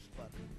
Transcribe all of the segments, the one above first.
News पर।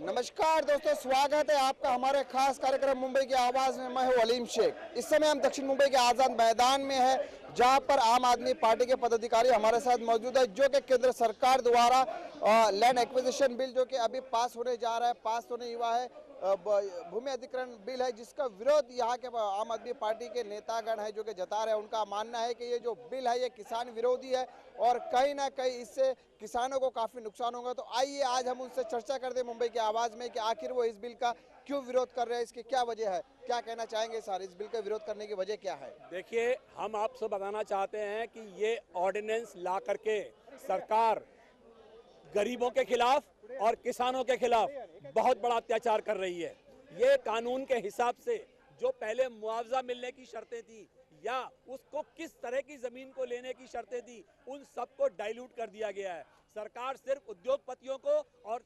नमस्कार दोस्तों, स्वागत है आपका हमारे खास कार्यक्रम मुंबई की आवाज में। मैं हूं अलीम शेख। इस समय हम दक्षिण मुंबई के आजाद मैदान में है, जहां पर आम आदमी पार्टी के पदाधिकारी हमारे साथ मौजूद है, जो कि केंद्र सरकार द्वारा लैंड एक्विजिशन बिल जो कि अभी पास होने जा रहा है, पास होने हुआ है, भूमि अधिग्रहण बिल है, जिसका विरोध यहाँ के आम आदमी पार्टी के नेतागण है जो कि जता रहे हैं। उनका मानना है कि ये जो बिल है ये किसान विरोधी है और कहीं ना कहीं इससे किसानों को काफी नुकसान होगा। तो आइए आज हम उनसे चर्चा करते हैं मुंबई की आवाज में कि आखिर वो इस बिल का क्यों विरोध कर रहे हैं, इसकी क्या वजह है, क्या कहना चाहेंगे सर, इस बिल का विरोध करने की वजह क्या है? देखिए, हम आपसे बताना चाहते हैं कि ये ऑर्डिनेंस ला करके सरकार गरीबों के खिलाफ और किसानों के खिलाफ बहुत बड़ा अत्याचार कर रही है। ये कानून के हिसाब से जो पहले मुआवजा मिलने की शर्तें थी या उसको किस तरह की जमीन को लेने की शर्तें थी, उन सबको डाइल्यूट कर दिया गया है। सरकार सिर्फ उद्योगपतियों को और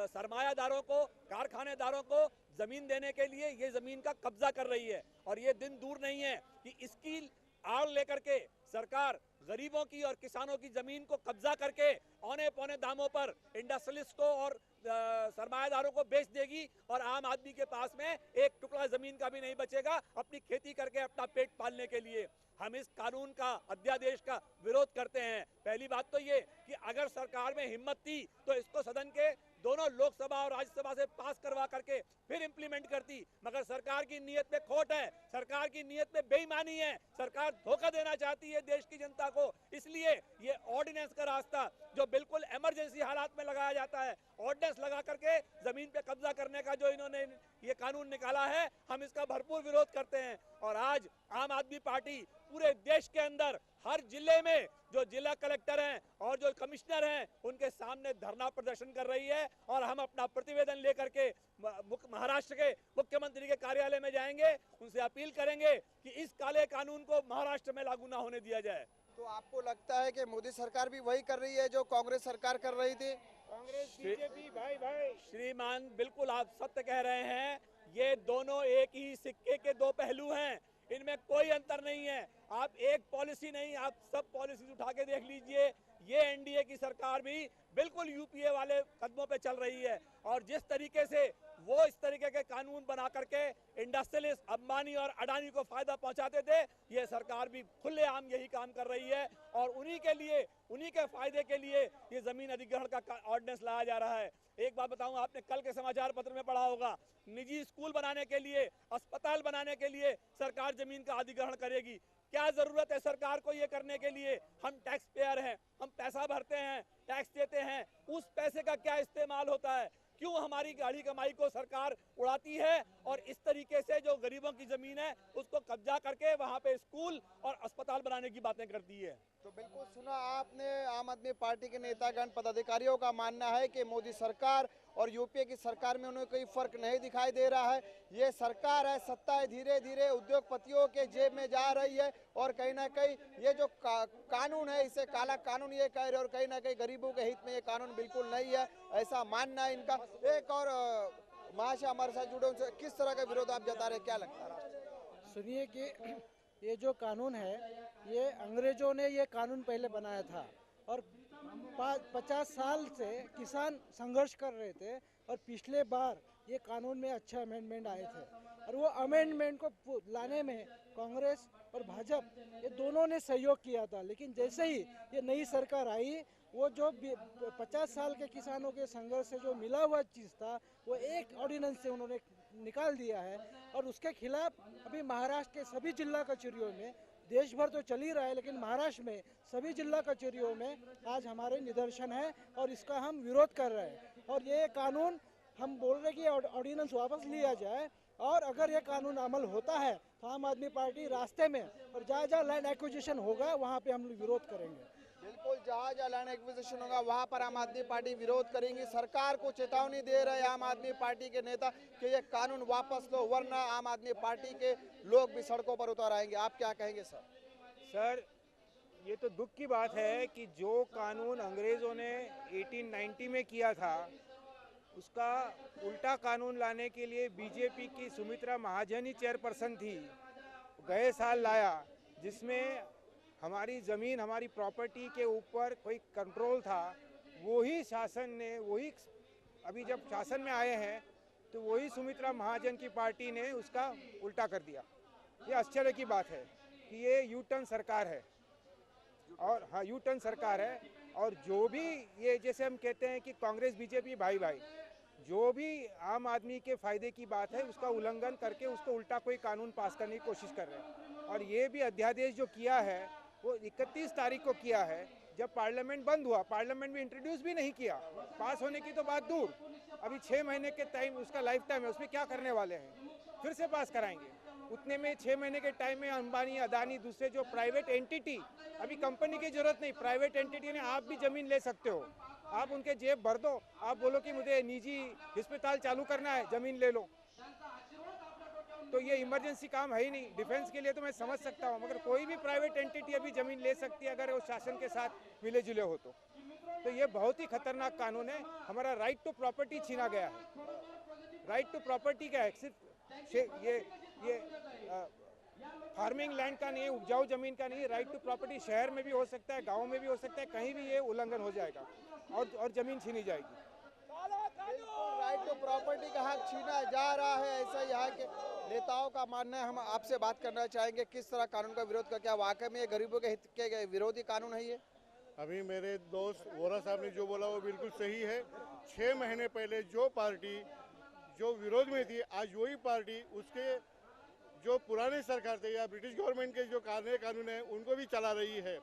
सरमायादारों को, कारखानेदारों को जमीन देने के लिए ये जमीन का कब्जा कर रही है। और ये दिन दूर नहीं है कि इसकी आड़ लेकर के सरकार गरीबों की और किसानों की जमीन को कब्जा करके औने पौने दामों पर इंडस्ट्रियलिस्ट को और सरमायादारों को बेच देगी और आम आदमी के पास में एक टुकड़ा जमीन का भी नहीं बचेगा अपनी खेती करके अपना पेट पालने के लिए। हम इस कानून का, अध्यादेश का विरोध करते हैं। पहली बात तो ये कि अगर सरकार में हिम्मत थी तो इसको सदन के दोनों लोकसभा और राज्यसभा से पास करवा करके फिर इंप्लीमेंट करती, मगर सरकार की नीयत में खोट है, सरकार की नीयत में बेईमानी है, सरकार धोखा देना चाहती है देश की जनता को। इसलिए ये ऑर्डिनेंस का रास्ता जो बिल्कुल इमरजेंसी हालात में लगाया जाता है, ऑर्डिनेंस लगा करके जमीन पे कब्जा करने का जो इन्होंने ये कानून निकाला है, हम इसका भरपूर विरोध करते हैं। और आज आम आदमी पार्टी पूरे देश के अंदर हर जिले में जो जिला कलेक्टर हैं और जो कमिश्नर हैं उनके सामने धरना प्रदर्शन कर रही है और हम अपना प्रतिवेदन लेकर के महाराष्ट्र के मुख्यमंत्री के कार्यालय में जाएंगे, उनसे अपील करेंगे कि इस काले कानून को महाराष्ट्र में लागू ना होने दिया जाए। तो आपको लगता है कि मोदी सरकार भी वही कर रही है जो कांग्रेस सरकार कर रही थी? कांग्रेस बीजेपी भाई श्रीमान, बिल्कुल आप सत्य कह रहे हैं। ये दोनों एक ही सिक्के के दो पहलू हैं, इनमें कोई अंतर नहीं है। आप एक पॉलिसी नहीं, आप सब पॉलिसी उठा के देख लीजिए। ये एनडीए की सरकार भी बिल्कुल यूपीए वाले कदमों पे चल रही है और जिस तरीके से वो इस तरीके के कानून बना करके इंडस्ट्रियलिस्ट अंबानी और अडानी को फायदा पहुंचाते थे, ये सरकार भी खुलेआम यही काम कर रही है और उन्हीं के लिए, उन्हीं के फायदे के लिए ये जमीन अधिग्रहण का ऑर्डिनेंस लाया जा रहा है। एक बात बताऊं, आपने कल के समाचार पत्र में पढ़ा होगा, निजी स्कूल बनाने के लिए, अस्पताल बनाने के लिए सरकार जमीन का अधिग्रहण करेगी। क्या जरूरत है सरकार को ये करने के लिए? हम टैक्स पेयर हैं, हम पैसा भरते हैं, टैक्स देते हैं, उस पैसे का क्या इस्तेमाल होता है? क्यों हमारी गाढ़ी कमाई को सरकार उड़ाती है और इस तरीके से जो गरीबों की जमीन है उसको कब्जा करके वहां पे स्कूल और अस्पताल बनाने की बातें करती है? तो बिल्कुल सुना आपने, आम आदमी पार्टी के नेतागण पदाधिकारियों का मानना है कि मोदी सरकार और यूपीए की सरकार में उन्हें कोई फर्क नहीं दिखाई दे रहा है। ये सरकार है, सत्ता है, धीरे धीरे उद्योगपतियों के जेब में जा रही है और कहीं ना कहीं ये जो कानून है इसे काला कानून ये कह रहे हैं और कहीं ना कहीं गरीबों के हित में ये कानून बिल्कुल नहीं है, ऐसा मानना है इनका। एक और महाशय हमारे साथ जुड़े, उनसे किस तरह का विरोध आप जता रहे, क्या लगता है? सुनिए कि ये जो कानून है, ये अंग्रेजों ने ये कानून पहले बनाया था और 50 साल से किसान संघर्ष कर रहे थे और पिछले बार ये कानून में अच्छे अमेंडमेंट आए थे और वो अमेंडमेंट को लाने में कांग्रेस और भाजपा ये दोनों ने सहयोग किया था। लेकिन जैसे ही ये नई सरकार आई, वो जो 50 साल के किसानों के संघर्ष से जो मिला हुआ चीज़ था वो एक ऑर्डिनेंस से उन्होंने निकाल दिया है और उसके खिलाफ अभी महाराष्ट्र के सभी जिला कचहरियों में, देश भर तो चल ही रहा है लेकिन महाराष्ट्र में सभी जिला कचहरियों में आज हमारे निदर्शन है और इसका हम विरोध कर रहे हैं। और ये कानून हम बोल रहे हैं कि ऑर्डिनेंस वापस लिया जाए और अगर ये कानून अमल होता है तो आम आदमी पार्टी रास्ते में और जहाँ जहाँ लैंड एक्विजिशन होगा वहाँ पे हम लोग विरोध करेंगे। बिल्कुल, जहाँ जहाँ लैंड एक्विजिशन होगा वहाँ पर आम आदमी पार्टी विरोध करेंगी। सरकार को चेतावनी दे रहे आम आदमी पार्टी के नेता कि ये कानून वापस लो, वरना आम आदमी पार्टी के लोग भी सड़कों पर उतर आएंगे। आप क्या कहेंगे सर? सर, ये तो दुख की बात है कि जो कानून अंग्रेज़ों ने 1890 में किया था, उसका उल्टा कानून लाने के लिए बीजेपी की सुमित्रा महाजन ही चेयरपर्सन थी, गए साल लाया, जिसमें हमारी ज़मीन, हमारी प्रॉपर्टी के ऊपर कोई कंट्रोल था। वही शासन ने, वही अभी जब शासन में आए हैं तो वही सुमित्रा महाजन की पार्टी ने उसका उल्टा कर दिया। ये आश्चर्य की बात है कि ये यू टर्न सरकार है, और हाँ, यू टर्न सरकार है। और जो भी ये, जैसे हम कहते हैं कि कांग्रेस बीजेपी भाई भाई, जो भी आम आदमी के फायदे की बात है उसका उल्लंघन करके उसको उल्टा कोई कानून पास करने की कोशिश कर रहे हैं। और ये भी अध्यादेश जो किया है वो 31 तारीख को किया है, जब पार्लियामेंट बंद हुआ। पार्लियामेंट में इंट्रोड्यूस भी नहीं किया, पास होने की तो बात दूर। अभी 6 महीने के टाइम उसका लाइफ टाइम है, उसमें क्या करने वाले हैं? फिर से पास कराएंगे। उतने में 6 महीने के टाइम में अंबानी, अदानी, दूसरे जो प्राइवेट एंटिटी, अभी कंपनी की जरूरत नहीं, प्राइवेट एंटिटी ने आप भी जमीन ले सकते हो, आप उनके जेब भर दो, आप बोलो कि मुझे निजी अस्पताल चालू करना है, जमीन ले लो। तो ये इमरजेंसी काम है ही नहीं। डिफेंस के लिए तो मैं समझ सकता हूँ, मगर कोई भी प्राइवेट एंटिटी अभी जमीन ले सकती है अगर वो शासन के साथ मिले जुले हो तो ये बहुत ही खतरनाक कानून है। हमारा राइट टू प्रॉपर्टी छीना गया है। राइट टू प्रॉपर्टी क्या है? सिर्फ ये फार्मिंग लैंड का नहीं है, उपजाऊ जमीन का नहीं है। राइट टू प्रॉपर्टी शहर में भी हो सकता है, गाँव में भी हो सकता है, कहीं भी ये उल्लंघन हो जाएगा और जमीन छीनी जाएगी। राइट टू प्रॉपर्टी का हक छीना जा रहा है, ऐसा यहाँ के नेताओं का मानना है। हम आपसे बात करना चाहेंगे, किस तरह कानून का विरोध कर, क्या वाकई में ये गरीबों के हित के विरोधी कानून है ये? अभी मेरे दोस्त वोरा साहब ने जो बोला वो बिल्कुल सही है। 6 महीने पहले जो पार्टी जो विरोध में थी, आज वही पार्टी उसके जो पुराने सरकार थे या ब्रिटिश गवर्नमेंट के जो कानून है उनको भी चला रही है।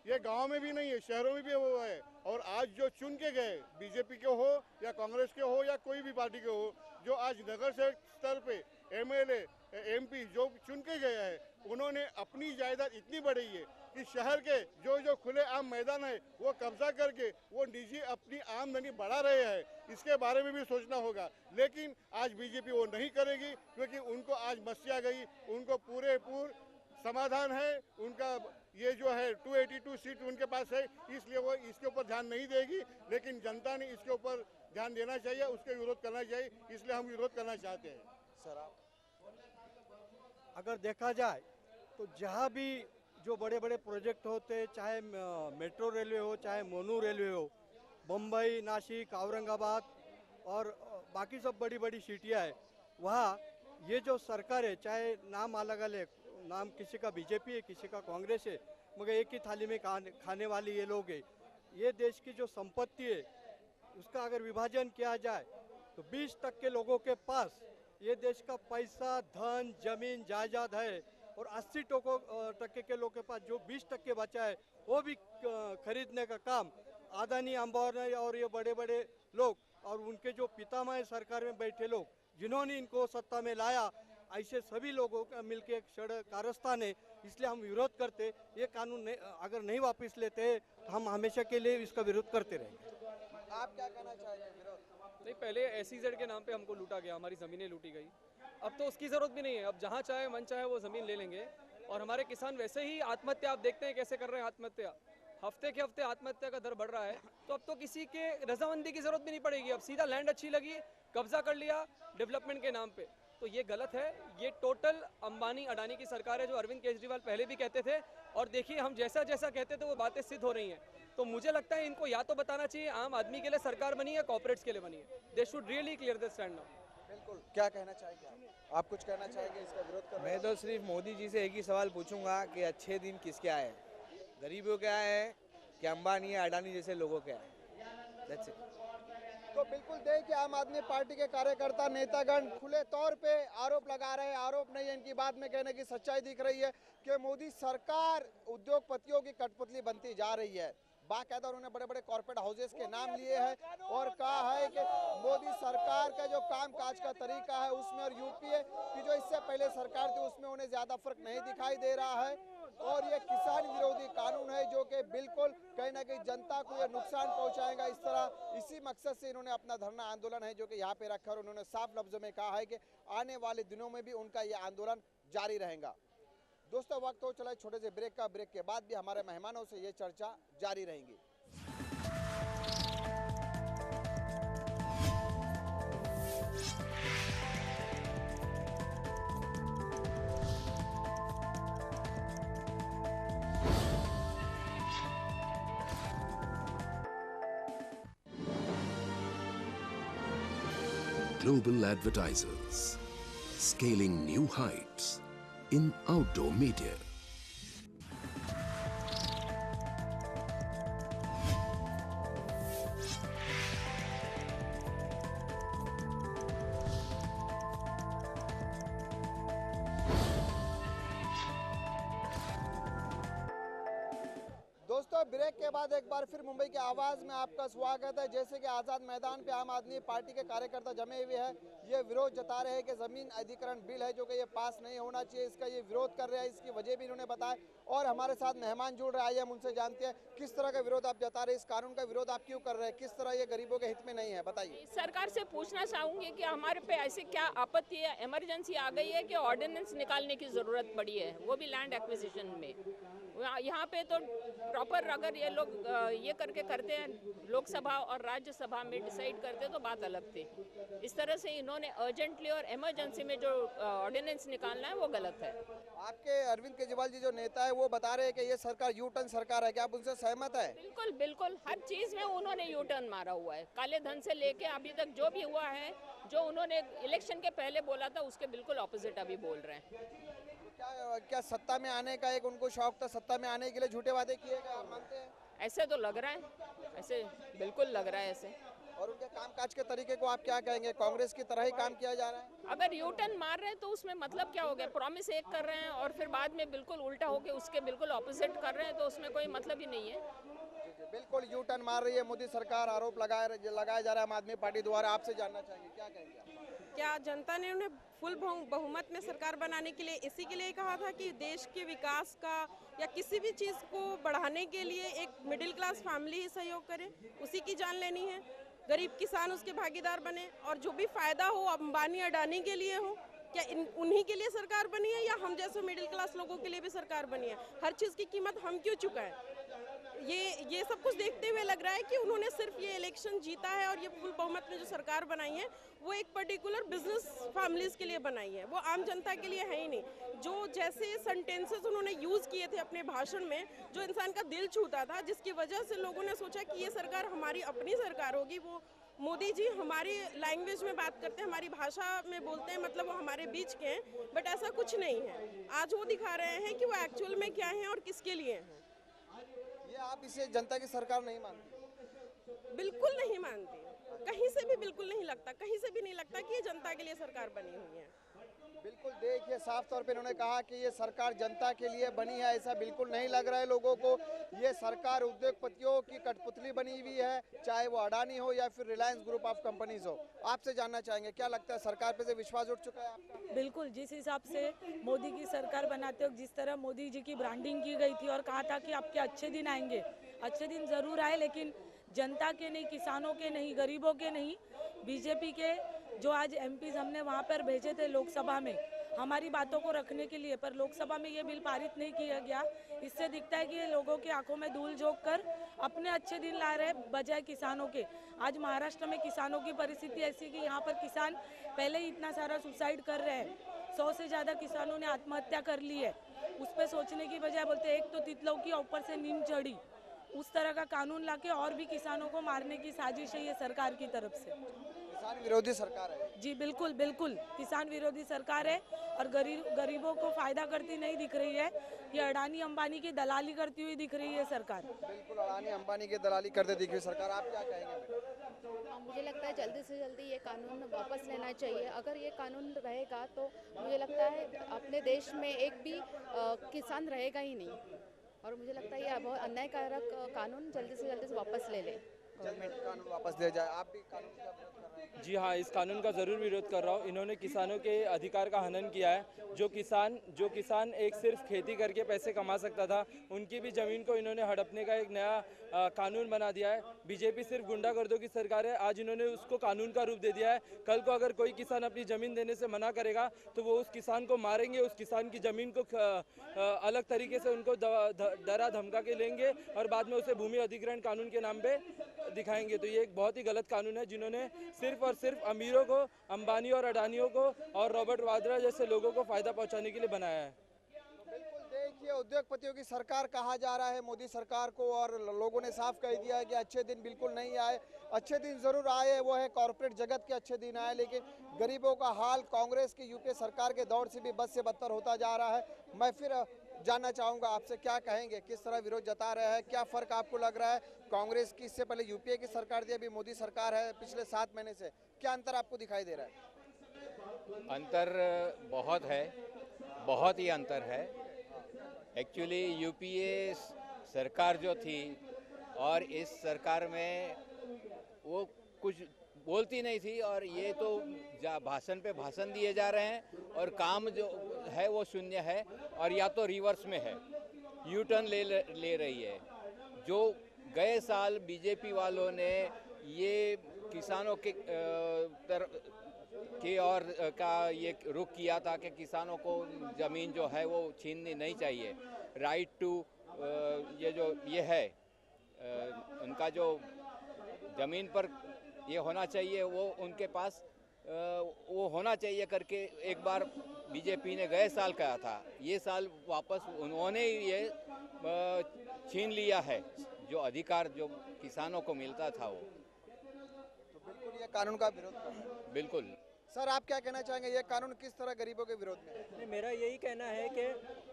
ये गांव में भी नहीं है, शहरों में भी वो है। और आज जो चुन के गए, बीजेपी के हो या कांग्रेस के हो या कोई भी पार्टी के हो, जो आज नगर से स्तर पे एमएलए एमपी जो चुन के गए हैं, उन्होंने अपनी जायदाद इतनी बढ़ाई है कि शहर के जो खुले आम मैदान है वो कब्जा करके वो निजी अपनी आमदनी बढ़ा रहे हैं। इसके बारे में भी सोचना होगा, लेकिन आज बीजेपी वो नहीं करेगी, क्योंकि उनको आज मस्ती आ गई। उनको पूरे समाधान है, उनका ये जो है 282 सीट उनके पास है, इसलिए वो इसके ऊपर ध्यान नहीं देगी। लेकिन जनता ने इसके ऊपर ध्यान देना चाहिए, उसके विरोध करना चाहिए, इसलिए हम विरोध करना चाहते हैं। सर, आप अगर देखा जाए तो जहाँ भी जो बड़े बड़े प्रोजेक्ट होते, चाहे मेट्रो रेलवे हो, चाहे मोनू रेलवे हो, बम्बई, नासिक, औरंगाबाद और बाकी सब बड़ी बड़ी सिटियाँ है, वहाँ ये जो सरकार है, चाहे नाम अलग अलग, नाम किसी का बीजेपी है, किसी का कांग्रेस है, मगर एक ही थाली में खाने वाले ये लोग हैं। ये देश की जो संपत्ति है उसका अगर विभाजन किया जाए तो 20% के लोगों के पास ये देश का पैसा, धन, जमीन, जायदाद है, और 80% के लोगों के पास जो 20% बचा है वो भी खरीदने का काम अदानी, अंबानी और ये बड़े बड़े लोग और उनके जो पितामह सरकार में बैठे लोग जिन्होंने इनको सत्ता में लाया, ऐसे सभी लोगों का मिलकर एक कारस्तान है। इसलिए हम विरोध करते, ये कानून अगर नहीं वापस लेते तो हम हमेशा के लिए इसका विरोध करते रहेंगे। आप क्या कहना चाहेंगे? विरोध नहीं, पहले SEZ के नाम पे हमको लूटा गया, हमारी ज़मीनें लूटी गई। अब तो उसकी ज़रूरत भी नहीं है, अब जहाँ चाहे मन चाहे वो ज़मीन ले लेंगे। और हमारे किसान वैसे ही आत्महत्या, आप देखते हैं कैसे कर रहे हैं आत्महत्या, हफ्ते के हफ्ते आत्महत्या का दर बढ़ रहा है। तो अब तो किसी के रजामंदी की ज़रूरत भी नहीं पड़ेगी, अब सीधा लैंड अच्छी लगी, कब्जा कर लिया डेवलपमेंट के नाम पे। तो ये गलत है, ये टोटल अंबानी अडानी की सरकार है, जो अरविंद केजरीवाल पहले भी कहते थे। और देखिए, हम जैसा जैसा कहते थे वो बातें सिद्ध हो रही हैं। तो मुझे लगता है इनको या तो बताना चाहिए आम आदमी के लिए सरकार बनी है, कॉर्पोरेट्स के लिए बनी है। They should really clear this stand now. बिल्कुल, क्या कहना चाहेंगे आप कुछ कहना चाहेंगे इसका विरोध कर? मैं तो सिर्फ मोदी जी से एक ही सवाल पूछूंगा कि अच्छे दिन किसके आए, गरीबों के आए हैं कि अंबानी या अडानी जैसे लोगों के आए? That's it. तो बिल्कुल देखिए, आम आदमी पार्टी के कार्यकर्ता नेतागण खुले तौर पे आरोप लगा रहे हैं। आरोप नहीं है, इनकी बात में कहने की सच्चाई दिख रही है कि मोदी सरकार उद्योगपतियों की कठपुतली बनती जा रही है। बाकायदा उन्होंने बड़े बड़े कॉर्पोरेट हाउसेस के नाम लिए हैं और कहा है कि मोदी सरकार का जो कामकाज का तरीका है उसमें और यूपीए की जो इससे पहले सरकार थी उसमें उन्हें ज्यादा फर्क नहीं दिखाई दे रहा है। और ये किसान विरोधी कानून है जो कि बिल्कुल कहीं ना कहीं जनता को ये नुकसान पहुंचाएगा। इसी मकसद से इन्होंने अपना धरना आंदोलन है जो कि यहाँ पे रखा और उन्होंने साफ लफ्जों में कहा है कि आने वाले दिनों में भी उनका ये आंदोलन जारी रहेगा। दोस्तों वक्त हो चला छोटे से ब्रेक का। ब्रेक के बाद भी हमारे मेहमानों से ये चर्चा जारी रहेगी। Global advertisers, scaling new heights in outdoor media. दोस्तों ब्रेक के बाद एक बार फिर मुंबई की आवाज में आपका स्वागत है। जैसे कि आजाद मैदान पे आम आदमी पार्टी के कार्यकर्ता जमे हुए हैं, ये विरोध जता रहे हैं कि जमीन अधिग्रहण बिल है जो कि ये पास नहीं होना चाहिए, इसका ये विरोध कर रहे हैं। इसकी वजह भी इन्होंने बताया और हमारे साथ मेहमान जुड़ रहे हैं, हम उनसे जानते हैं किस तरह का विरोध आप जता रहे हैं, इस कानून का विरोध आप क्यों कर रहे हैं, किस तरह ये गरीबों के हित में नहीं है, बताइए। सरकार से पूछना चाहूंगी कि हमारे पे ऐसे क्या आपत्ति है, इमरजेंसी आ गई है कि ऑर्डिनेंस निकालने की जरूरत पड़ी है, वो भी लैंड एक्विजिशन में। यहाँ पे तो प्रॉपर अगर ये लोग ये करके करते हैं, लोकसभा और राज्यसभा में डिसाइड करते तो बात अलग थी। इस तरह से इन्होंने अर्जेंटली और इमरजेंसी में जो ऑर्डिनेंस निकालना है वो गलत है। आपके अरविंद केजरीवाल जी जो नेता है वो बता रहे हैं कि ये सरकार यू टर्न सरकार है, क्या आप उनसे सहमत है? बिल्कुल बिल्कुल, हर चीज में उन्होंने यू टर्न मारा हुआ है। काले धन से लेके अभी तक जो भी हुआ है, जो उन्होंने इलेक्शन के पहले बोला था उसके बिल्कुल ऑपोजिट अभी बोल रहे हैं। क्या सत्ता में आने का एक उनको शौक था, सत्ता में आने के लिए झूठे वादे किए गए, आप मानते हैं? ऐसे तो लग रहा है, ऐसे बिल्कुल लग रहा है ऐसे। और उनके कामकाज के तरीके को आप क्या कहेंगे? कांग्रेस की तरह ही काम किया जा रहा है? अगर यू टर्न मार रहे हैं तो उसमें मतलब क्या हो गया? प्रॉमिस एक कर रहे हैं और फिर बाद में बिल्कुल उल्टा होके उसके बिल्कुल ऑपोजिट कर रहे हैं, तो उसमें कोई मतलब ही नहीं है। बिल्कुल यू टर्न मार रही है मोदी सरकार, आरोप लगाया जा रहा है आम आदमी पार्टी द्वारा। आपसे जानना चाहेंगे क्या कहेंगे आप? क्या जनता ने उन्हें फुल बहुमत में सरकार बनाने के लिए इसी के लिए कहा था कि देश के विकास का या किसी भी चीज़ को बढ़ाने के लिए एक मिडिल क्लास फैमिली ही सहयोग करे, उसी की जान लेनी है, गरीब किसान उसके भागीदार बने और जो भी फायदा हो अंबानी अडानी के लिए हो? क्या उन्हीं के लिए सरकार बनी है या हम जैसे मिडिल क्लास लोगों के लिए भी सरकार बनी है? हर चीज़ की कीमत हम क्यों चुकाएं? ये सब कुछ देखते हुए लग रहा है कि उन्होंने सिर्फ ये इलेक्शन जीता है और ये फुल बहुमत में जो सरकार बनाई है वो एक पर्टिकुलर बिजनेस फैमिलीज के लिए बनाई है, वो आम जनता के लिए है ही नहीं। जो जैसे सेंटेंसेस उन्होंने यूज़ किए थे अपने भाषण में, जो इंसान का दिल छूता था, जिसकी वजह से लोगों ने सोचा कि ये सरकार हमारी अपनी सरकार होगी। वो मोदी जी हमारी लैंग्वेज में बात करते हैं, हमारी भाषा में बोलते हैं, मतलब वो हमारे बीच के हैं, बट ऐसा कुछ नहीं है। आज वो दिखा रहे हैं कि वो एक्चुअल में क्या है और किसके लिए हैं। ये आप इसे जनता की सरकार नहीं मानती? बिल्कुल नहीं मानती, कहीं से भी बिल्कुल नहीं लगता, कहीं से भी नहीं लगता कि ये जनता के लिए सरकार बनी हुई है। बिल्कुल देखिए साफ तौर पे इन्होंने कहा कि ये सरकार जनता के लिए बनी है, ऐसा बिल्कुल नहीं लग रहा है लोगों को। ये सरकार उद्योगपतियों की कठपुतली बनी हुई है, चाहे वो अडानी हो या फिर रिलायंस ग्रुप ऑफ कंपनीज हो। आपसे जानना चाहेंगे क्या लगता है सरकार पे से विश्वास उठ चुका है आपका? बिल्कुल, जिस हिसाब से मोदी की सरकार बनाते वक्त जिस तरह मोदी जी की ब्रांडिंग की गई थी और कहा था कि आपके अच्छे दिन आएंगे, अच्छे दिन जरूर आए, लेकिन जनता के नहीं, किसानों के नहीं, गरीबों के नहीं, बीजेपी के जो आज एमपीज हमने वहाँ पर भेजे थे लोकसभा में हमारी बातों को रखने के लिए, पर लोकसभा में ये बिल पारित नहीं किया गया। इससे दिखता है कि ये लोगों की आंखों में धूल झोंक कर अपने अच्छे दिन ला रहे बजाय किसानों के। आज महाराष्ट्र में किसानों की परिस्थिति ऐसी कि यहाँ पर किसान पहले ही इतना सारा सुसाइड कर रहे हैं, 100 से ज़्यादा किसानों ने आत्महत्या कर ली है। उस पर सोचने की बजाय बोलते एक तो तितलों की ऊपर से नींद चढ़ी, उस तरह का कानून लाके और भी किसानों को मारने की साजिश है ये सरकार की तरफ से। किसान विरोधी सरकार है। जी बिल्कुल बिल्कुल, किसान विरोधी सरकार है और गरीबों को फायदा करती नहीं दिख रही है, ये अडानी अंबानी की दलाली करती हुई दिख रही है सरकार। बिल्कुल अडानी अंबानी की दलाली करते दिख रही सरकार। आप क्या कहेंगे? मुझे लगता है जल्दी से जल्दी ये कानून वापस लेना चाहिए। अगर ये कानून रहेगा तो मुझे लगता है अपने देश में एक भी किसान रहेगा ही नहीं, और मुझे लगता है ये बहुत अन्यायकारक कानून जल्दी से वापस ले ले गवर्नमेंट। कानून वापस दिया जाए। आप भी कानून का विरोध कर रहे हैं? जी हाँ, इस कानून का ज़रूर विरोध कर रहा हूँ। इन्होंने किसानों के अधिकार का हनन किया है। जो किसान एक सिर्फ खेती करके पैसे कमा सकता था, उनकी भी ज़मीन को इन्होंने हड़पने का एक नया कानून बना दिया है। बीजेपी सिर्फ गुंडागर्दों की सरकार है, आज इन्होंने उसको कानून का रूप दे दिया है। कल को अगर कोई किसान अपनी ज़मीन देने से मना करेगा तो वो उस किसान को मारेंगे, उस किसान की ज़मीन को अलग तरीके से उनको डरा धमका के लेंगे और बाद में उसे भूमि अधिग्रहण कानून के नाम पे दिखाएंगे। तो ये एक बहुत ही गलत कानून है, जिन्होंने सिर्फ और सिर्फ अमीरों को, अंबानी और अडानियों को और रॉबर्ट वाड्रा जैसे लोगों को फायदा पहुंचाने के लिए बनाया है। बिल्कुल, देखिए उद्योगपतियों की सरकार कहा जा रहा है मोदी सरकार को, और लोगों ने साफ कह दिया है कि अच्छे दिन बिल्कुल नहीं आए। अच्छे दिन जरूर आए, वो है कॉर्पोरेट जगत के अच्छे दिन आए, लेकिन गरीबों का हाल कांग्रेस की यूपीए सरकार के दौर से भी बद से बदतर होता जा रहा है। मैं फिर जानना चाहूँगा आपसे, क्या कहेंगे, किस तरह विरोध जता रहे हैं, क्या फ़र्क आपको लग रहा है कांग्रेस की, इससे पहले यूपीए की सरकार थी, अभी मोदी सरकार है पिछले 7 महीने से, क्या अंतर आपको दिखाई दे रहा है? अंतर बहुत है, बहुत ही अंतर है। एक्चुअली यूपीए सरकार जो थी और इस सरकार में वो कुछ बोलती नहीं थी, और ये तो भाषण पे भाषण दिए जा रहे हैं और काम जो है वो शून्य है, और या तो रिवर्स में है, यू टर्न ले रही है। जो गए साल बीजेपी वालों ने ये किसानों के और का ये रुख किया था कि किसानों को ज़मीन जो है वो छीननी नहीं चाहिए, राइट टू ये है उनका जो ज़मीन पर ये होना चाहिए वो उनके पास वो होना चाहिए करके एक बार बीजेपी ने गए साल कहा था। ये साल वापस उन्होंने ये छीन लिया है जो अधिकार जो किसानों को मिलता था वो। तो बिल्कुल ये कानून का विरोध कर रहे हैं। बिल्कुल। सर, आप क्या कहना चाहेंगे, ये कानून किस तरह गरीबों के विरोध में है? मेरा यही कहना है कि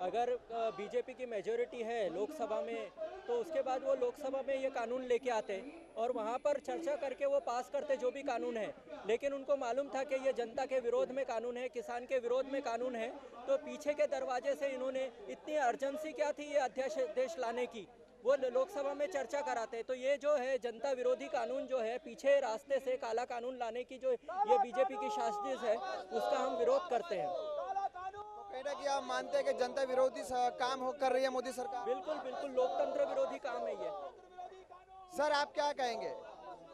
अगर बीजेपी की मेजॉरिटी है लोकसभा में, तो उसके बाद वो लोकसभा में ये कानून लेके आते और वहाँ पर चर्चा करके वो पास करते जो भी कानून है। लेकिन उनको मालूम था कि ये जनता के विरोध में कानून है, किसान के विरोध में कानून है, तो पीछे के दरवाजे से इन्होंने, इतनी अर्जेंसी क्या थी ये अध्यादेश लाने की, वो लोकसभा में चर्चा कराते। तो ये जो है जनता विरोधी कानून जो है, पीछे रास्ते से काला कानून लाने की जो ये बीजेपी की साजिश है, उसका हम विरोध करते हैं। तो कहना कि आप मानते हैं कि जनता विरोधी काम कर रही है मोदी सरकार? बिल्कुल बिल्कुल, लोकतंत्र विरोधी काम है ये। सर, आप क्या कहेंगे,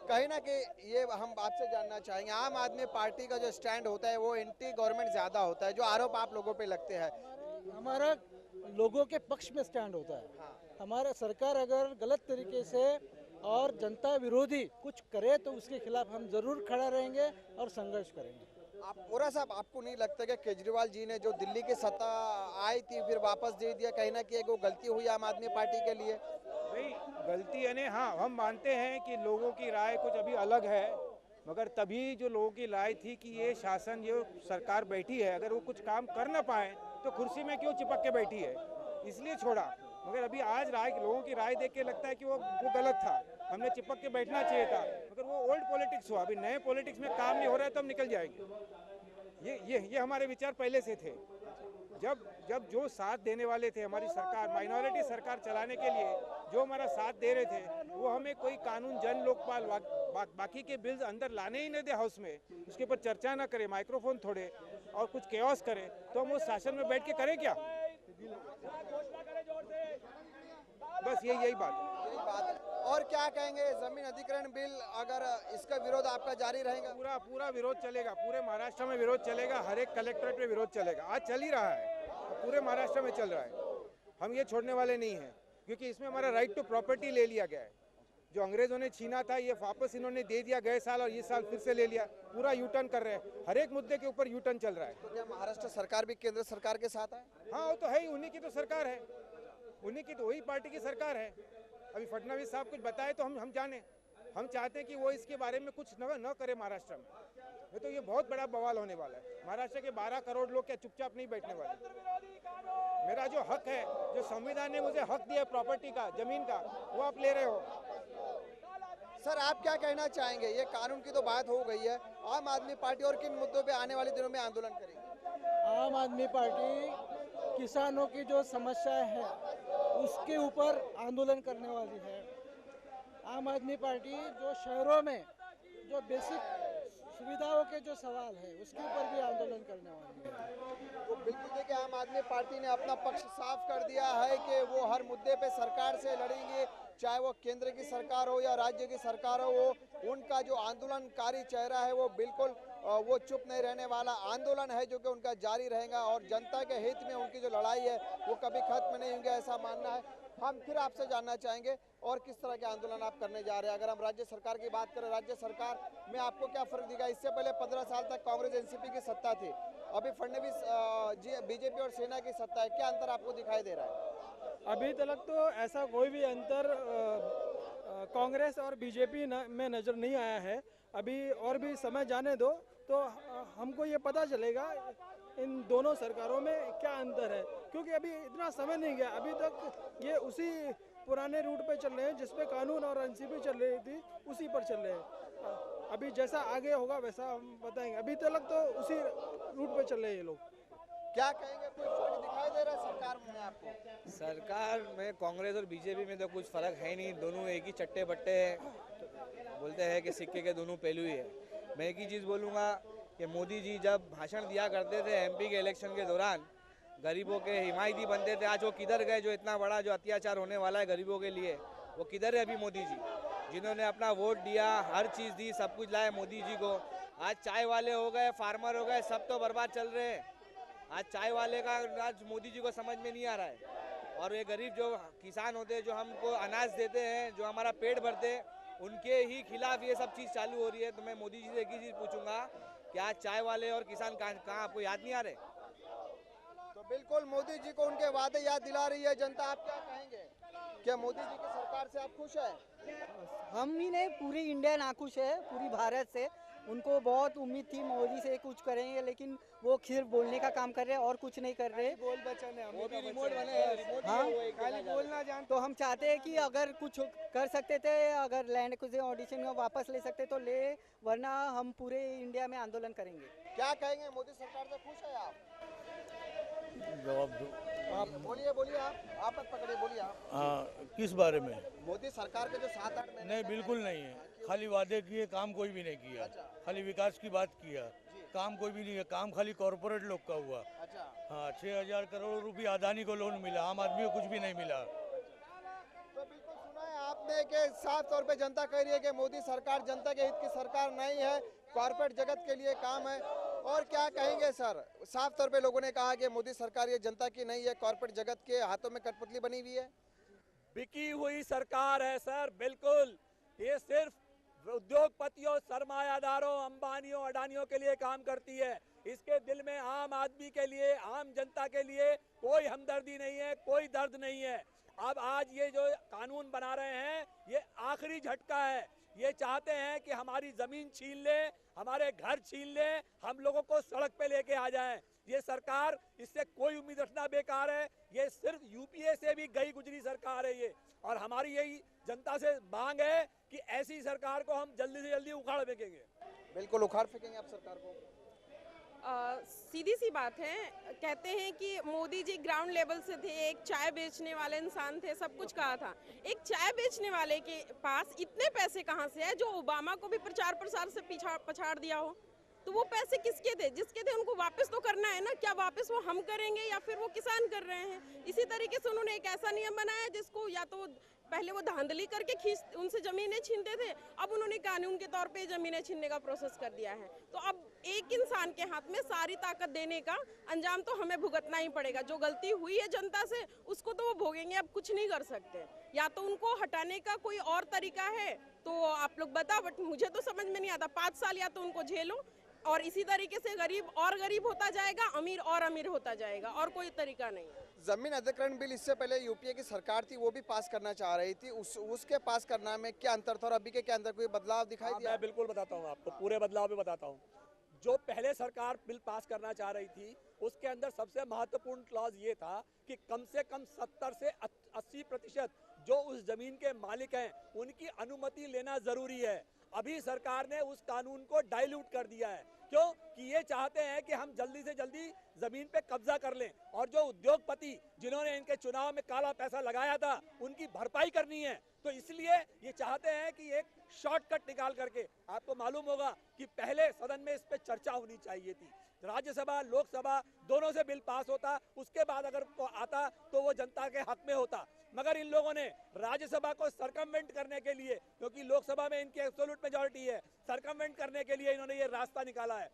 कहीं ना कि ये हम आपसे जानना चाहेंगे, आम आदमी पार्टी का जो स्टैंड होता है वो एंटी गवर्नमेंट ज्यादा होता है, जो आरोप आप लोगों पे लगते हैं? हमारा लोगों के पक्ष में स्टैंड होता है। हमारा सरकार अगर गलत तरीके से और जनता विरोधी कुछ करे तो उसके खिलाफ हम जरूर खड़ा रहेंगे और संघर्ष करेंगे। आप वोरा साहब, आपको नहीं लगता कि केजरीवाल जी ने जो दिल्ली की सत्ता आई थी फिर वापस दे दिया, कहीं ना कहीं वो गलती हुई आम आदमी पार्टी के लिए? भाई गलती है ना, हाँ हम मानते हैं कि लोगों की राय कुछ अभी अलग है, मगर तभी जो लोगों की राय थी कि ये शासन, ये सरकार बैठी है, अगर वो कुछ काम कर ना पाए तो कुर्सी में क्यों चिपक के बैठी है, इसलिए छोड़ा। मगर अभी आज लोगों की राय देख के लगता है कि वो गलत था, हमने चिपक के बैठना चाहिए था, मगर वो ओल्ड पॉलिटिक्स हुआ। अभी नए पॉलिटिक्स में काम नहीं हो रहा है तो हम निकल जाएंगे। ये हमारे विचार पहले से थे। जब जो साथ देने वाले थे, हमारी सरकार, माइनॉरिटी सरकार चलाने के लिए जो हमारा साथ दे रहे थे, वो हमें कोई कानून, जन लोकपाल, बाकी के बिल्स अंदर लाने ही नहीं दे हाउस में, उसके ऊपर चर्चा ना करे, माइक्रोफोन थोड़े और कुछ केओस करे, तो हम उस शासन में बैठ के करें क्या? बस यही बात। और क्या कहेंगे, जमीन अधिग्रहण बिल, अगर इसका विरोध आपका जारी रहेगा? पूरा विरोध चलेगा, पूरे महाराष्ट्र में विरोध चलेगा, हर एक कलेक्ट्रेट में विरोध चलेगा। आज चल ही रहा है, पूरे महाराष्ट्र में चल रहा है। हम ये छोड़ने वाले नहीं हैं, क्योंकि इसमें हमारा राइट टू प्रॉपर्टी ले लिया गया है। जो अंग्रेजों ने छीना था, ये वापस इन्होंने दे दिया गए साल, और ये साल फिर से ले लिया। पूरा यू टर्न कर रहे हैं, हर एक मुद्दे के ऊपर यू टर्न चल रहा है। तो क्या महाराष्ट्र सरकार भी केंद्र सरकार के साथ है? हाँ, वो तो है ही, उन्हीं की तो सरकार है, उन्हीं की तो वही पार्टी की सरकार है। अभी फडणवीस साहब कुछ बताए तो हम जाने, हम चाहते हैं कि वो इसके बारे में कुछ न करे महाराष्ट्र में, नहीं तो ये बहुत बड़ा बवाल होने वाला है। महाराष्ट्र के 12 करोड़ लोग क्या चुपचाप नहीं बैठने वाले। मेरा जो हक है, जो संविधान ने मुझे हक दिया प्रॉपर्टी का, जमीन का, वो आप ले रहे हो। सर, आप क्या कहना चाहेंगे, ये कानून की तो बात हो गई है, आम आदमी पार्टी और किन मुद्दों पे आने वाले दिनों में आंदोलन करेगी? आम आदमी पार्टी किसानों की जो समस्या है उसके ऊपर आंदोलन करने वाली है। आम आदमी पार्टी जो शहरों में जो बेसिक सुविधाओं के जो सवाल है उसके ऊपर भी आंदोलन करने वाली है। तो बिल्कुल देखिए, आम आदमी पार्टी ने अपना पक्ष साफ कर दिया है कि वो हर मुद्दे पे सरकार से लड़ेंगे, चाहे वो केंद्र की सरकार हो या राज्य की सरकार हो। वो उनका जो आंदोलनकारी चेहरा है वो बिल्कुल वो चुप नहीं रहने वाला आंदोलन है जो कि उनका जारी रहेगा और जनता के हित में उनकी जो लड़ाई है वो कभी खत्म नहीं होंगे, ऐसा मानना है। हम फिर आपसे जानना चाहेंगे और किस तरह के आंदोलन आप करने जा रहे हैं। अगर हम राज्य सरकार की बात करें, राज्य सरकार में आपको क्या फर्क दिखा? इससे पहले 15 साल तक कांग्रेस एनसीपी की सत्ता थी, अभी फडणवीस बीजेपी और सेना की सत्ता है, क्या अंतर आपको दिखाई दे रहा है? अभी तक तो ऐसा कोई भी अंतर कांग्रेस और बीजेपी में नज़र नहीं आया है। अभी और भी समय जाने दो तो हमको ये पता चलेगा इन दोनों सरकारों में क्या अंतर है, क्योंकि अभी इतना समय नहीं गया। अभी तक ये उसी पुराने रूट पे चल रहे हैं जिस पे कानून और एनसीपी चल रही थी, उसी पर चल रहे हैं। अभी जैसा आगे होगा वैसा हम बताएंगे। अभी तक तो उसी रूट पे चल रहे हैं ये लोग। क्या कहेंगे, कोई फर्क दिखाई दे रहा है सरकार में आपको? सरकार में कांग्रेस और बीजेपी में तो कुछ फर्क है नहीं, दोनों एक ही चट्टे बट्टे बोलते हैं कि सिक्के के दोनों पहलू ही है। मैं एक ही चीज़ बोलूँगा कि मोदी जी जब भाषण दिया करते थे एमपी के इलेक्शन के दौरान, गरीबों के हिमायती बनते थे। आज वो किधर गए? जो इतना बड़ा जो अत्याचार होने वाला है गरीबों के लिए, वो किधर है अभी मोदी जी, जिन्होंने अपना वोट दिया, हर चीज़ दी, सब कुछ लाए मोदी जी को। आज चाय वाले हो गए, फार्मर हो गए, सब तो बर्बाद चल रहे हैं। आज चाय वाले का आज मोदी जी को समझ में नहीं आ रहा है। और ये गरीब जो किसान होते हैं, जो हमको अनाज देते हैं, जो हमारा पेट भरते हैं, उनके ही खिलाफ ये सब चीज़ चालू हो रही है। तो मैं मोदी जी से एक ही चीज़ पूछूंगा कि आज चाय वाले और किसान कहाँ आपको याद नहीं आ रहे? तो बिल्कुल मोदी जी को उनके वादे याद दिला रही है जनता। आप क्या कहेंगे, क्या मोदी जी की सरकार से आप खुश हैं? हम ही नहीं, पूरी इंडिया नाखुश है, पूरी भारत से। उनको बहुत उम्मीद थी मोदी से कुछ करेंगे, लेकिन वो सिर्फ बोलने का काम कर रहे हैं और कुछ नहीं कर रहे। बोल बचन है, वो भी रिमोट बने हैं, रिमोट हाँ, खाली बोलना जान। तो हम चाहते हैं कि अगर कुछ कर सकते थे, अगर लैंड कुछ ऑडिशन में वापस ले सकते तो ले, वरना हम पूरे इंडिया में आंदोलन करेंगे। क्या कहेंगे, मोदी सरकार से खुश है आप? जवाब दो। आप बोलिए बोलिए, आप मत पकड़िए, बोलिए आप। हाँ, किस बारे में? मोदी सरकार के जो 7-8 महीने नहीं, बिल्कुल नहीं है। खाली वादे किए, काम कोई भी नहीं किया। खाली विकास की बात किया, काम कोई भी नहीं है। काम खाली कॉर्पोरेट लोग का हुआ। हाँ, 6,000 करोड़ रुपये अदानी को लोन मिला, आम आदमी को कुछ भी नहीं मिला। तो बिल्कुल सुना है आपने कि साफ तौर पे जनता कह रही है कि मोदी सरकार जनता के हित की सरकार नहीं है, कॉर्पोरेट जगत के लिए काम है। और क्या कहेंगे सर, साफ तौर पे लोगों ने कहा कि मोदी सरकार ये जनता की नहीं है, कॉर्पोरेट जगत के हाथों में कठपुतली बनी हुई है। बिकी हुई सरकार है सर, बिल्कुल। ये सिर्फ उद्योगपतियों, सरमायादारों, अंबानियों, अडानियों के लिए काम करती है। इसके दिल में आम आदमी के लिए, आम जनता के लिए कोई हमदर्दी नहीं है, कोई दर्द नहीं है। अब आज ये जो कानून बना रहे हैं, ये आखिरी झटका है। ये चाहते हैं कि हमारी जमीन छीन ले, हमारे घर छीन ले, हम लोगों को सड़क पे लेके आ जाएं। ये सरकार, इससे कोई उम्मीद रखना बेकार है। ये सिर्फ यूपीए से भी गई गुजरी सरकार है ये। और हमारी यही जनता से मांग है कि ऐसी सरकार को हम जल्दी से जल्दी उखाड़ फेंकेंगे। बिल्कुल उखाड़ फेंकेंगे आप सरकार को। सीधी सी बात है, कहते हैं कि मोदी जी ग्राउंड लेवल से थे, एक चाय बेचने वाले इंसान थे, सब कुछ कहा था। एक चाय बेचने वाले के पास इतने पैसे कहाँ से है जो ओबामा को भी प्रचार प्रसार से पछाड़ दिया हो? तो वो पैसे किसके थे? जिसके थे उनको वापस तो करना है ना। क्या वापस वो हम करेंगे या फिर वो किसान कर रहे हैं? इसी तरीके से उन्होंने एक ऐसा नियम बनाया जिसको या तो पहले वो धांधली करके उनसे जमीनें छीनते थे, अब उन्होंने कानून के तौर पे जमीनें छीनने का प्रोसेस कर दिया है। तो अब एक इंसान के हाथ में सारी ताकत देने का अंजाम तो हमें भुगतना ही पड़ेगा। जो गलती हुई है जनता से उसको तो वो भोगेंगे, अब कुछ नहीं कर सकते। या तो उनको हटाने का कोई और तरीका है तो आप लोग बताओ, बट मुझे तो समझ में नहीं आता। 5 साल या तो उनको झेलो और इसी तरीके से गरीब और गरीब होता जाएगा, अमीर और अमीर होता जाएगा, और कोई तरीका नहीं। जमीन अधिग्रहण बिल इससे पहले यूपीए की सरकार थी, वो भी पास करना चाह रही थी। उसके पास करना में क्या अंतर था और अभी के क्या अंतर, कोई बदलाव दिखाई दिया? मैं बिल्कुल बताता हूँ आपको, पूरे बदलाव भी बताता हूँ। जो पहले सरकार बिल पास करना चाह रही थी, उसके अंदर सबसे महत्वपूर्ण क्लॉज ये था कि कम से कम 70 से 80% जो उस जमीन के मालिक हैं उनकी अनुमति लेना जरूरी है। अभी सरकार ने उस कानून को डाइल्यूट कर दिया है। क्यों? कि ये चाहते हैं कि हम जल्दी से जल्दी जमीन पे कब्जा कर लें और जो उद्योगपति जिन्होंने इनके चुनाव में काला पैसा लगाया था उनकी भरपाई करनी है। तो इसलिए ये चाहते हैं कि एक शॉर्टकट निकाल करके, आपको मालूम होगा कि पहले सदन में इस पे चर्चा होनी चाहिए थी, राज्यसभा लोकसभा दोनों से बिल पास होता, उसके बाद अगर को आता तो वो जनता के हक में होता। मगर इन लोगों ने राज्यसभा को सरकमवेंट करने के लिए, क्योंकि लोकसभा में इनकी एब्सोल्यूट मेजॉरिटी है, सरकमवेंट करने के लिए इन्होंने ये रास्ता निकाला है।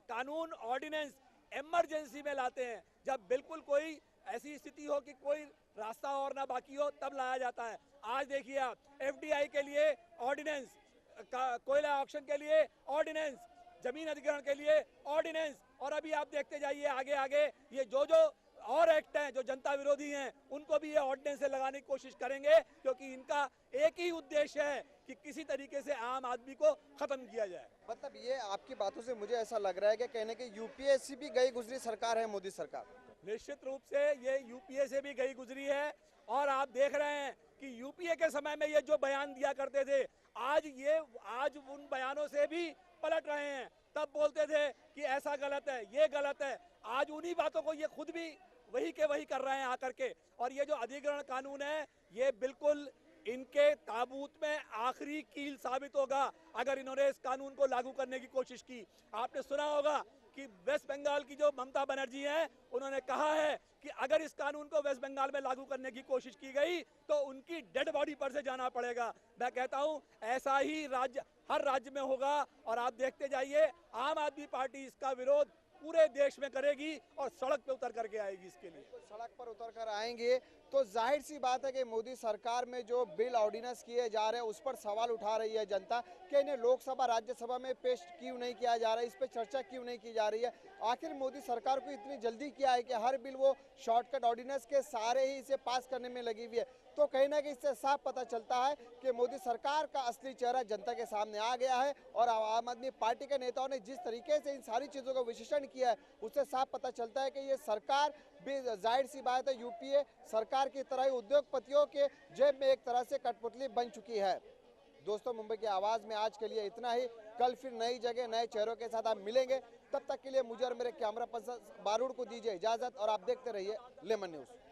कानून ऑर्डिनेंस इमरजेंसी में लाते हैं, जब बिल्कुल कोई ऐसी स्थिति हो कि कोई रास्ता और ना बाकी हो, तब लाया जाता है। आज देखिए आप, एफडीआई के लिए ऑर्डिनेंस, कोयला ऑक्शन के लिए ऑर्डिनेंस, जमीन अधिग्रहण के लिए ऑर्डिनेंस, और अभी आप देखते जाइए आगे आगे ये जो और एक्ट हैं जो जनता विरोधी हैं, उनको भी ये ऑर्डिनेंस से लगाने की कोशिश करेंगे, क्योंकि इनका एक ही उद्देश्य है कि किसी तरीके से आम आदमी को खत्म किया जाए। मतलब ये आपकी बातों से मुझे ऐसा लग रहा है कि कहने की यूपीएससी भी गई गुजरी सरकार है मोदी सरकार। निश्चित रूप से ये यूपीए से भी गई गुजरी है, और आप देख रहे हैं कि यूपीए के समय में ये जो बयान दिया करते थे, आज उन बयानों से भी पलट रहे हैं। तब बोलते थे कि ऐसा गलत है, ये गलत है, आज उन्हीं बातों को ये खुद भी वही के वही कर रहे हैं आकर के। और ये जो अधिग्रहण कानून है, ये बिल्कुल इनके ताबूत में आखिरी कील साबित होगा अगर इन्होंने इस कानून को लागू करने की कोशिश की। आपने सुना होगा कि वेस्ट बंगाल की जो ममता बनर्जी हैं, उन्होंने कहा है कि अगर इस कानून को वेस्ट बंगाल में लागू करने की कोशिश की गई तो उनकी डेड बॉडी पर से जाना पड़ेगा। मैं कहता हूं ऐसा ही हर राज्य में होगा, और आप देखते जाइए आम आदमी पार्टी इसका विरोध पूरे देश में करेगी और सड़क पे उतर करके आएगी। इसके लिए सड़क पर उतर कर आएंगे तो जाहिर सी बात है कि मोदी सरकार में जो बिल ऑर्डिनेंस किए जा रहे हैं उस पर सवाल उठा रही है जनता कि इन्हें लोकसभा राज्यसभा में पेश क्यों नहीं किया जा रहा है, इस पर चर्चा क्यों नहीं की जा रही है। आखिर मोदी सरकार को इतनी जल्दी क्या है कि हर बिल वो शॉर्टकट ऑर्डिनेंस के सारे ही इसे पास करने में लगी हुई है। तो कहीं ना कहीं इससे साफ पता चलता है कि मोदी सरकार का असली चेहरा जनता के सामने आ गया है, और आम आदमी पार्टी के नेताओं ने जिस तरीके से इन सारी चीज़ों का विश्लेषण किया है उससे साफ पता चलता है कि ये सरकार भी जाहिर सी बात है यूपीए सरकार की तरह ही उद्योगपतियों के जेब में एक तरह से कठपुतली बन चुकी है। दोस्तों, मुंबई की आवाज़ में आज के लिए इतना ही। कल फिर नई जगह नए चेहरों के साथ आप मिलेंगे। तब तक के लिए मुझे और मेरे कैमरा पर्सन बारूद को दीजिए इजाज़त, और आप देखते रहिए लेमन न्यूज़।